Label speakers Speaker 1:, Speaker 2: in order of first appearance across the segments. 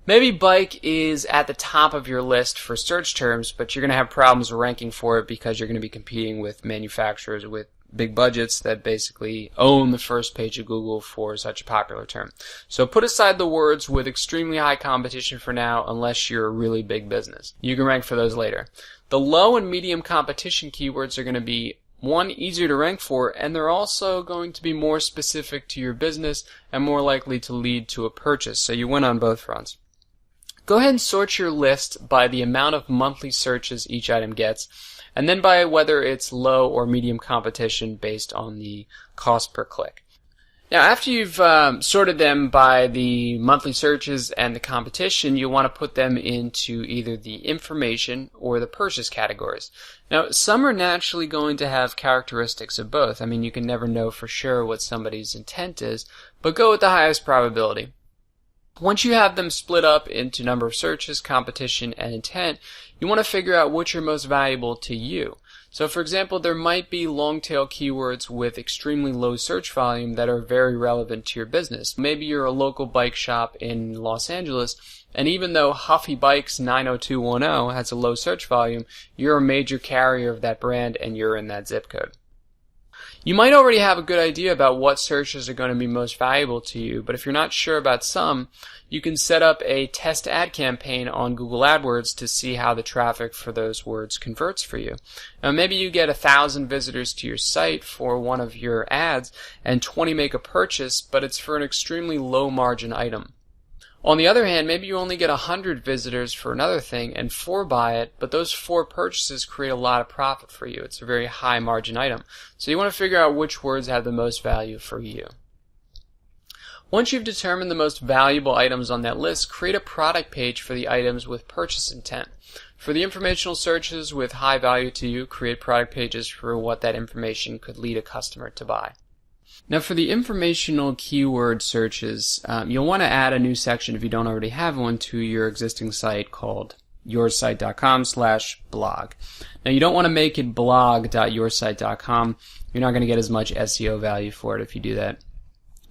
Speaker 1: Maybe bike is at the top of your list for search terms, but you're going to have problems ranking for it because you're going to be competing with manufacturers with big budgets that basically own the first page of Google for such a popular term. So put aside the words with extremely high competition for now, unless you're a really big business. You can rank for those later. The low and medium competition keywords are going to be, one, easier to rank for, and they're also going to be more specific to your business and more likely to lead to a purchase. So you win on both fronts. Go ahead and sort your list by the amount of monthly searches each item gets, and then by whether it's low or medium competition based on the cost per click. Now, after you've sorted them by the monthly searches and the competition, you'll want to put them into either the information or the purchase categories. Now, some are naturally going to have characteristics of both. I mean, you can never know for sure what somebody's intent is, but go with the highest probability. Once you have them split up into number of searches, competition, and intent, you want to figure out which are most valuable to you. So for example, there might be long tail keywords with extremely low search volume that are very relevant to your business. Maybe you're a local bike shop in Los Angeles, and even though Huffy Bikes 90210 has a low search volume, you're a major carrier of that brand and you're in that zip code. You might already have a good idea about what searches are going to be most valuable to you, but if you're not sure about some, you can set up a test ad campaign on Google AdWords to see how the traffic for those words converts for you. Now, maybe you get 1,000 visitors to your site for one of your ads and 20 make a purchase, but it's for an extremely low margin item. On the other hand, maybe you only get 100 visitors for another thing and 4 buy it, but those 4 purchases create a lot of profit for you. It's a very high margin item. So you want to figure out which words have the most value for you. Once you've determined the most valuable items on that list, create a product page for the items with purchase intent. For the informational searches with high value to you, create product pages for what that information could lead a customer to buy. Now for the informational keyword searches, you'll want to add a new section if you don't already have one to your existing site called yoursite.com/blog. Now you don't want to make it blog.yoursite.com. You're not going to get as much SEO value for it if you do that.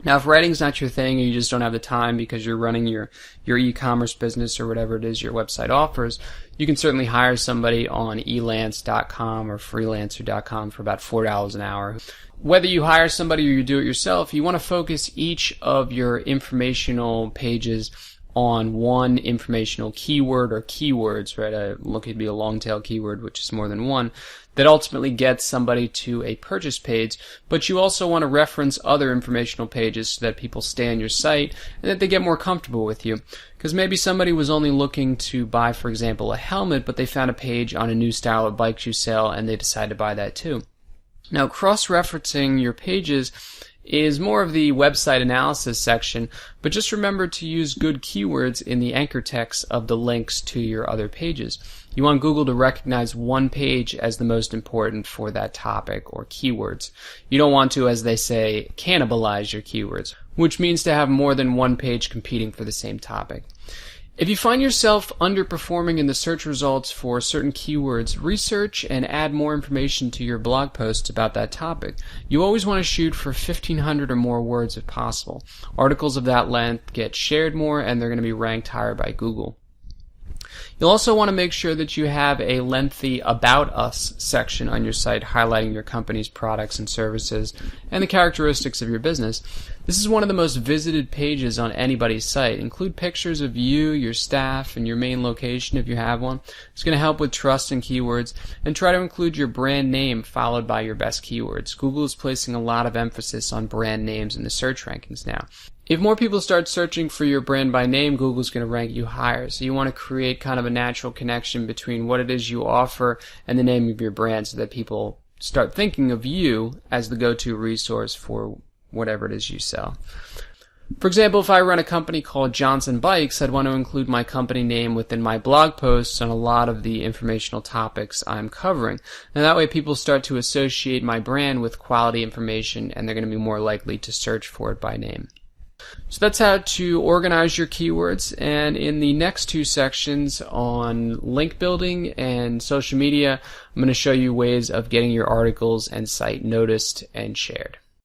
Speaker 1: Now if writing's not your thing or you just don't have the time because you're running your e-commerce business or whatever it is your website offers, you can certainly hire somebody on elance.com or freelancer.com for about $4 an hour. Whether you hire somebody or you do it yourself, you want to focus each of your informational pages on one informational keyword or keywords, right? Could be a long tail keyword, which is more than one, that ultimately gets somebody to a purchase page. But you also want to reference other informational pages so that people stay on your site and that they get more comfortable with you. Because maybe somebody was only looking to buy, for example, a helmet, but they found a page on a new style of bikes you sell and they decided to buy that too. Now, cross-referencing your pages is more of the website analysis section, but just remember to use good keywords in the anchor text of the links to your other pages. You want Google to recognize one page as the most important for that topic or keywords. You don't want to, as they say, cannibalize your keywords, which means to have more than one page competing for the same topic. If you find yourself underperforming in the search results for certain keywords, research and add more information to your blog posts about that topic. You always want to shoot for 1,500 or more words if possible. Articles of that length get shared more and they're going to be ranked higher by Google. You'll also want to make sure that you have a lengthy About Us section on your site highlighting your company's products and services and the characteristics of your business. This is one of the most visited pages on anybody's site. Include pictures of you, your staff, and your main location if you have one. It's going to help with trust and keywords. And try to include your brand name followed by your best keywords. Google is placing a lot of emphasis on brand names in the search rankings now. If more people start searching for your brand by name, Google's going to rank you higher. So you want to create kind of a natural connection between what it is you offer and the name of your brand so that people start thinking of you as the go-to resource for whatever it is you sell. For example, if I run a company called Johnson Bikes, I'd want to include my company name within my blog posts on a lot of the informational topics I'm covering. And that way people start to associate my brand with quality information and they're going to be more likely to search for it by name. So that's how to organize your keywords, and in the next two sections on link building and social media, I'm going to show you ways of getting your articles and site noticed and shared.